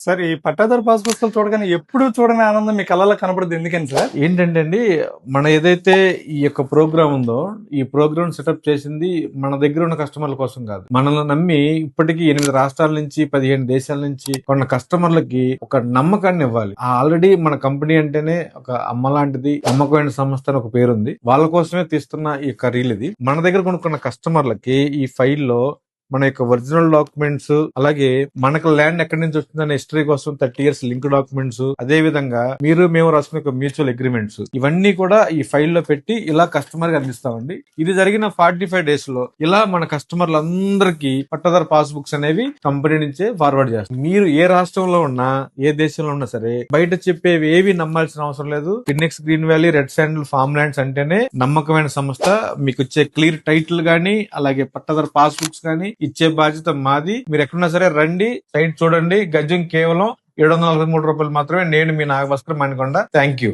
Sir ఈ పట్టాదారు pass పుస్తకాలు చూడగానే ఎప్పుడు చూడని ఆనందం మీ కళ్ళలో కనపడుతుంది, ఎందుకని సార్? ఏంటంటే అండి, మన ఏదైతే ఈ యొక్క ప్రోగ్రామ్ ఉందో, ఈ ప్రోగ్రామ్ సెటప్ చేసింది మన దగ్గర ఉన్న కస్టమర్ల కోసం కాదు. మనల్ని నమ్మి ఇప్పటికీ 8 రాష్ట్రాల నుంచి 15 దేశాల నుంచి కొన్న కస్టమర్లకి ఒక నమ్మకాన్ని ఇవ్వాలి. ఆల్రెడీ మన కంపెనీ అంటేనే ఒక అమ్మ లాంటిది, నమ్మకమైన సంస్థ అని ఒక పేరుంది. వాళ్ళ కోసమే తీస్తున్న ఈ యొక్క రీల్ ఇది. మన దగ్గర కొనుక్కున్న కస్టమర్లకి ఈ ఫైల్లో మన యొక్క ఒరిజినల్ డాక్యుమెంట్స్, అలాగే మనకు ల్యాండ్ ఎక్కడి నుంచి వచ్చిందనే హిస్టరీ కోసం 30 years లింక్ డాక్యుమెంట్స్, అదే విధంగా మేము రాసుకున్న మ్యూచువల్ అగ్రిమెంట్స్, ఇవన్నీ కూడా ఈ ఫైల్లో పెట్టి ఇలా కస్టమర్ కి అందిస్తామండి. ఇది జరిగిన 45 days లో ఇలా మన కస్టమర్లందరికీ పట్టాదారు పాస్ బుక్స్ అనేవి కంపెనీ నుంచే ఫార్వర్డ్ చేస్తాం. మీరు ఏ రాష్ట్రంలో ఉన్నా, ఏ దేశంలో ఉన్నా సరే, బయట చెప్పేవి ఏవి నమ్మాల్సిన అవసరం లేదు. Phoenix green valley red sandal farm lands అంటేనే నమ్మకమైన సంస్థ. మీకు వచ్చే క్లియర్ టైటిల్ గానీ, అలాగే పట్టాదారు పాస్ బుక్స్ గానీ ఇచ్చే బాధ్యత మాది. మీరు ఎక్కడున్నా సరే రండి, సైట్ చూడండి. గజం కేవలం 743 రూపాయలు మాత్రమే. నేను మీ నాగభాస్కర్ మణికొండ. Thank you.